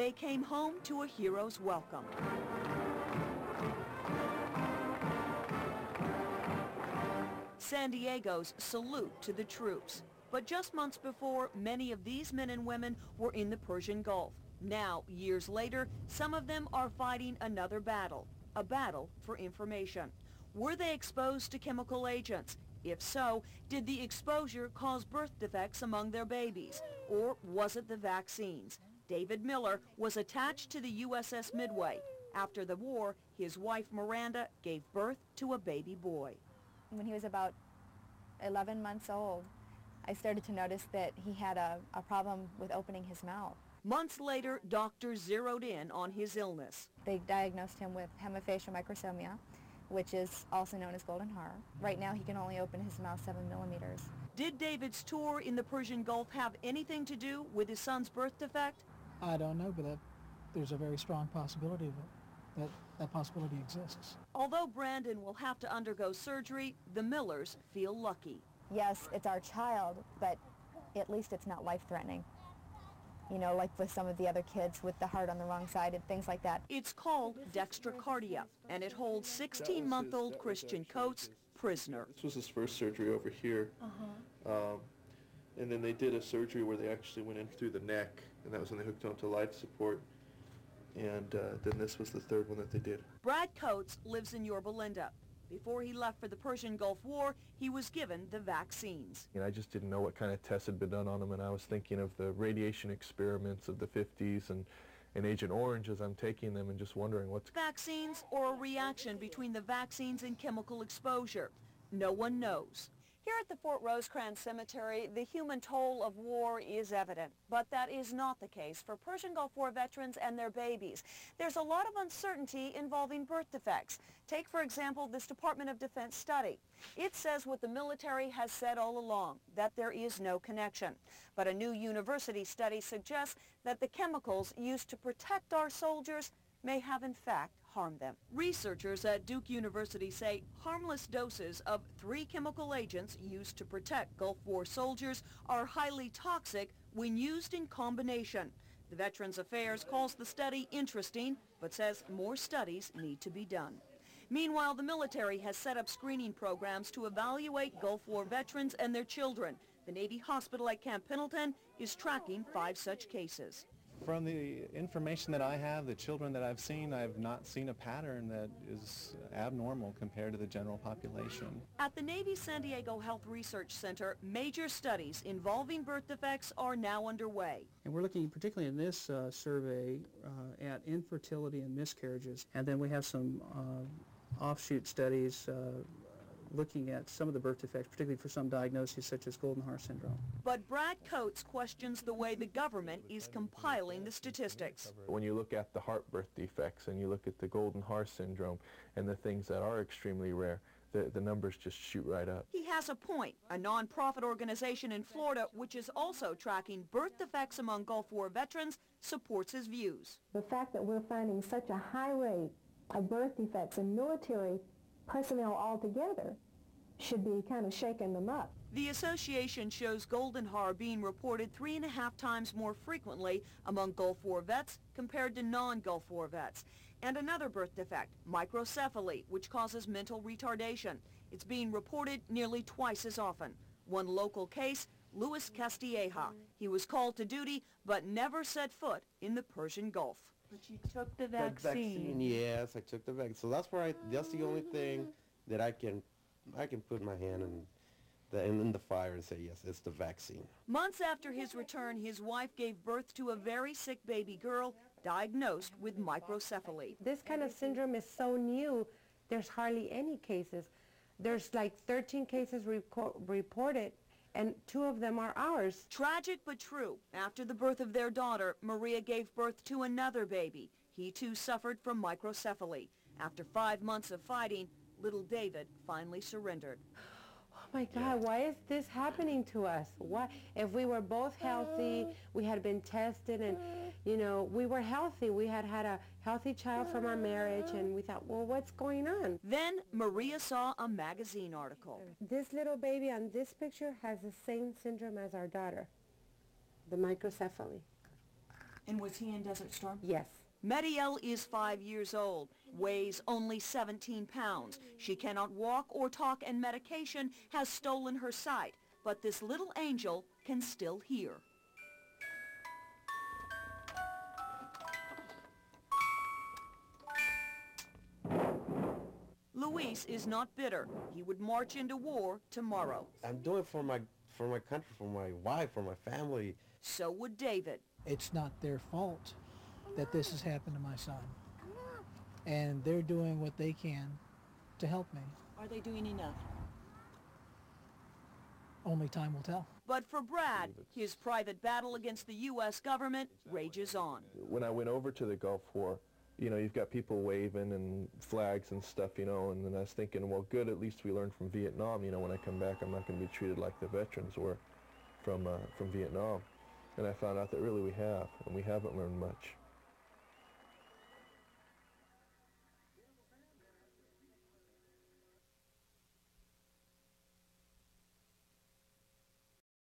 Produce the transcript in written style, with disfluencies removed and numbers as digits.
they came home to a hero's welcome. San Diego's salute to the troops. But just months before, many of these men and women were in the Persian Gulf. Now, years later, some of them are fighting another battle, a battle for information. Were they exposed to chemical agents? If so, did the exposure cause birth defects among their babies? Or was it the vaccines? David Miller was attached to the USS Midway. After the war, his wife Miranda gave birth to a baby boy. When he was about 11 months old, I started to notice that he had a problem with opening his mouth. Months later, doctors zeroed in on his illness. They diagnosed him with hemifacial microsomia, which is also known as golden horror. Right now, he can only open his mouth 7 millimeters. Did David's tour in the Persian Gulf have anything to do with his son's birth defect? I don't know, but there's a very strong possibility of it. That possibility exists. Although Brandon will have to undergo surgery, the Millers feel lucky. Yes, it's our child, but at least it's not life-threatening. You know, like with some of the other kids with the heart on the wrong side and things like that. It's called dextrocardia, and it holds 16-month-old Christian Coates prisoner. This was his first surgery over here. And then they did a surgery where they actually went in through the neck, and that was when they hooked him up to life support. And then this was the third one that they did. Brad Coates lives in Yorba Linda. Before he left for the Persian Gulf War, he was given the vaccines. And I just didn't know what kind of tests had been done on him, and I was thinking of the radiation experiments of the 50s and Agent Orange as I'm taking them and just wondering what's... Vaccines or a reaction between the vaccines and chemical exposure? No one knows. Here at the Fort Rosecrans Cemetery, the human toll of war is evident, but that is not the case for Persian Gulf War veterans and their babies. There's a lot of uncertainty involving birth defects. Take, for example, this Department of Defense study. It says what the military has said all along, that there is no connection. But a new university study suggests that the chemicals used to protect our soldiers may have in fact harmed them. Researchers at Duke University say harmless doses of 3 chemical agents used to protect Gulf War soldiers are highly toxic when used in combination. The Veterans Affairs calls the study interesting, but says more studies need to be done. Meanwhile, the military has set up screening programs to evaluate Gulf War veterans and their children. The Navy hospital at Camp Pendleton is tracking 5 such cases. From the information that I have, the children that I've seen, I've not seen a pattern that is abnormal compared to the general population. At the Navy San Diego Health Research Center, major studies involving birth defects are now underway. And we're looking particularly in this survey at infertility and miscarriages. And then we have some offshoot studies looking at some of the birth defects, particularly for some diagnoses such as golden horror syndrome. But Brad Coates questions the way the government is compiling the statistics. When you look at the heart birth defects and you look at the golden horror syndrome and the things that are extremely rare, the numbers just shoot right up. He has a point. A non-profit organization in Florida, which is also tracking birth defects among Gulf War veterans, supports his views. The fact that we're finding such a high rate of birth defects in military personnel altogether should be kind of shaking them up. The association shows golden horror being reported 3.5 times more frequently among Gulf War vets compared to non-Gulf War vets. And another birth defect, microcephaly, which causes mental retardation. It's being reported nearly twice as often. One local case, Luis Castilleja. He was called to duty but never set foot in the Persian Gulf. But you took the vaccine. Yes, I took the vaccine. So that's where that's the only thing that I can put my hand in the fire and say, yes, it's the vaccine. Months after his return, his wife gave birth to a very sick baby girl diagnosed with microcephaly. This kind of syndrome is so new, there's hardly any cases. There's like 13 cases reported, and 2 of them are ours. Tragic but true. After the birth of their daughter, Maria gave birth to another baby. He too suffered from microcephaly. After 5 months of fighting, little David finally surrendered. Oh my God, why is this happening to us? Why? If we were both healthy, we had been tested and, you know, we were healthy. We had had a healthy child from our marriage and we thought, well, what's going on? Then Maria saw a magazine article. This little baby on this picture has the same syndrome as our daughter, the microcephaly. And was he in Desert Storm? Yes. Mediel is 5 years old, weighs only 17 pounds. She cannot walk or talk, and medication has stolen her sight. But this little angel can still hear. Luis is not bitter. He would march into war tomorrow. I'm doing it for my country, for my wife, for my family. So would David. It's not their fault that this has happened to my son. And they're doing what they can to help me. Are they doing enough? Only time will tell. But for Brad, his private battle against the U.S. government rages on. When I went over to the Gulf War, you know, you've got people waving and flags and stuff, you know, and then I was thinking, well, good, at least we learned from Vietnam. You know, when I come back, I'm not going to be treated like the veterans were from Vietnam. And I found out that really we have, and we haven't learned much.